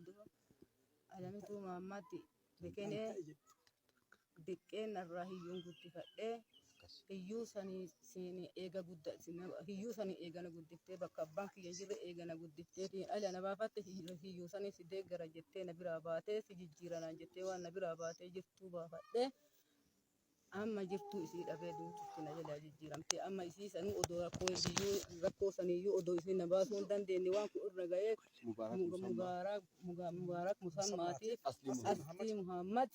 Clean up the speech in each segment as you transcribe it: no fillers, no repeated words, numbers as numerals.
odoo alamituu maammaatti biqinee diqqeen irraa hiyyuun guddifadhee hiyyuu sanii eega hiyyuu sanii eegana guddiftee bakka abbaan kiyya jirre eegana guddiftee ala na baafatte hiyyuu sanii si deeggara jettee na biraa baatee si jijjiiranaan jettee waan na biraa baatee jirtuu baafadhee amma jirtuu isii dhabee duututti na jalaa jijjiiramtee amma isii sanii odoo rakkoo saniiyyuu odoo isii na baasuu hin dandeenye waan kun irra ga'ee mubaarak musammaatiif astii muhammad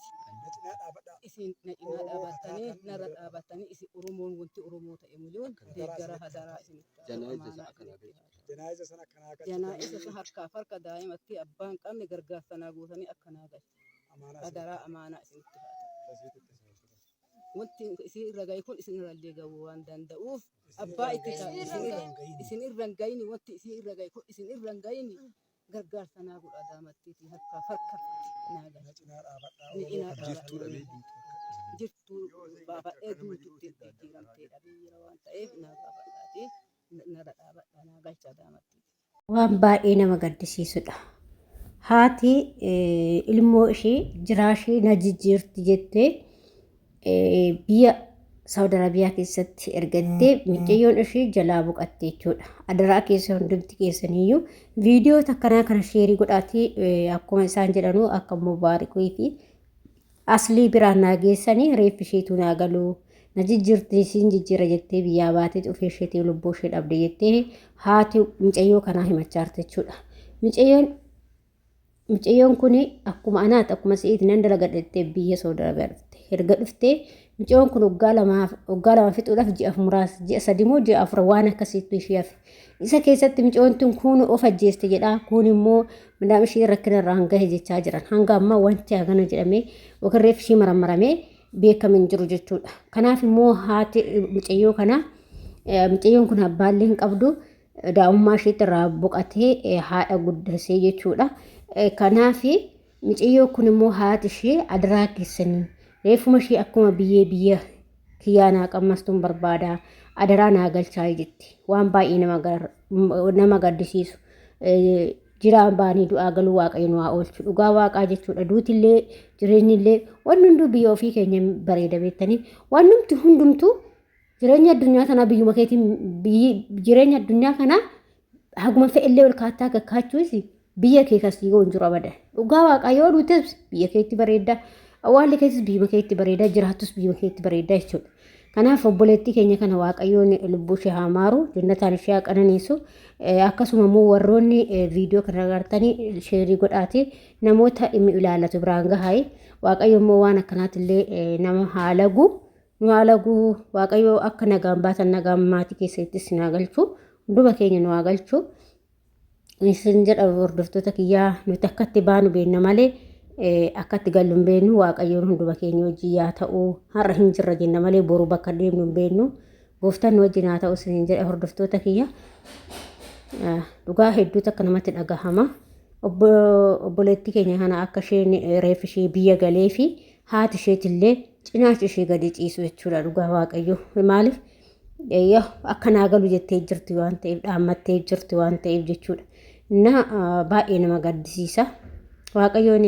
isin na cinaa dhaabattanii narra dhaabattanii isin oromoon wanti oromoo ta'e miliyoon deeggara hadaraa isin janaa'iza sana harka daa'imatti abbaan qabne gargaarsanaa gootanii akkanaa galche hadaraa amaanaa isinitti haadha. Wanti isin irra ga'e kun isin irra illee ga'uu waan danda'uuf abbaa itti isin irra hin ga'ini wanti isin irra ga'e kun isin irra hin ga'ini gargaarsa naa godha daamattiiti harka naa galche jirtuu baafadhee duututti jijjiiramtee dhabeera waan ta'eef naa baafadhaati narra dhaabadhaa naa galcha daamattiiti. Waan baay'ee nama gaddisiisudha. Haati ilmoo ishee jiraa ishee na jijjiirti jettee biyya Saawud Arabiyaa keessatti ergattee mucayyoon ishee jalaa boqattee jechuudha. Adaraa keessa hundumti keessaniyyuu viidiyoota akkanaa kana sheerii godhaatii akkuma isaan jedhanuu akka Mubaarikii fi Aslii biraan naa geessanii reeffi isheetu naa galuu na jijjiirti siin jijjiira jettee biyyaa baatee dhufee isheetii lubbuu ishee dhabde jettee haati mucayyoo kanaa himachaa jirti jechuudha. Mucayyoon kun akkuma anaati akkuma si'iiti nan dalagadhattee biyya Saawud Arabiyaa dhufte. Erga dhuftee mucayyoon kun waggaa lama fixuudhaaf ji'a sadii moo ji'a afur waan akkasiitu ishee hafe. Isa keessatti mucayyoon kun of ajjeeste jedha. Kun immoo midhaan ishee rakkina irraa hanga jechaa jiran. Hanga ammaa wanti hagana jedhamee yookiin reeffi ishee marammaramee beekame hin jiru jechuudha. Kanaaf immoo haati mucayyoo kana mucayyoon kun abbaallee hin qabdu daa'ummaa isheetti irraa boqatee haadha guddisee jechuudha. Kanaaf mucayyoo kun immoo haati ishee adaraa keessanii reeffuma ishee akkuma biyya kiyyaanaa qammastuun barbaada adaraa naa galchaa jetti. Waan baay'ee nama gaddisiisu. Jiraan baanii du'aa galuu waaqayyo nu haa oolchu. Dhugaa waaqaa jechuudha. Duutillee jireenyillee waan hunduu biyya ofii keenya bareeda beektanii waan numti hundumtuu jireenya addunyaa kanaa biyyuma keetiin jireenya addunyaa kanaa haguma fe'illee ol kaattaa gakkaachuus biyya kee kasii yoo hin jiru abada. Dhugaa waaqayyoo duutis biyya keetti bareeda. Awwaalli keessis biyyuma keetti bareeda. Jiraattus biyyuma keetti bareeda jechuudha. Kanaaf obboleettii keenya kana waaqayyoon lubbuu ishee haa maaru jannataan ishee haa qananiisu. Akkasuma immoo warroonni viidiyoo kana agartanii sheerii godhaati namoota dhimmi ilaalatu biraan gahaa. Waaqayyo immoo waan akkanaatillee nama haalagu nu haalagu waaqayyo akka nagaan baatan nagaan maatii keessattis naa galchu hunduma keenya nu haa galchu. Isin jedha hordoftoota kiyyaa nuti akkatti baanu beenna malee akkatti gallu hin beennu. Waaqayyoon hunduma keenya wajjin yaa ta'uu har'a hin jirra jenna malee boru bakka deemnu hin beennu. Gooftaan wajjin haa ta'u isin jedha hordoftoota kiyya. Dhugaa hedduutu akka namatti dhagahama. Obboleettii keenya kana akka isheen reeffi ishee biyya galee fi haati isheetillee cinaacha ishee gadi ciisu jechuudha. Dhugaa waaqayyo maaliif akka naa galu jettee jirti waan ta'eef dhaammattee jirti waan ta'eef jechuudha. Baay'ee nama gaddisiisa. Waaqayyoon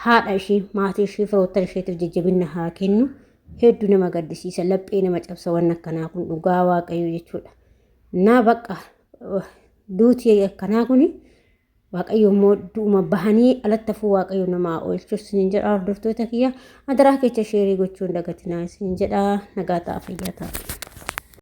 haadha ishee maatii ishee firoottan isheetiif jajjabina haa kennu. Hedduu nama gaddisiisa. Laphee nama cabsa waan akkanaa kun dhugaa waaqayyo jechuudha. Bakka duutii akkanaa kun waaqayyo immoo du'uma bahanii alatti hafuu waaqayyo nama oolchu isin jedha hordoftoota kiyya. Adaraa keessa sheerii gochuun dagatinaa isin jedha. Nagaa ta'a fayyaa ta'a.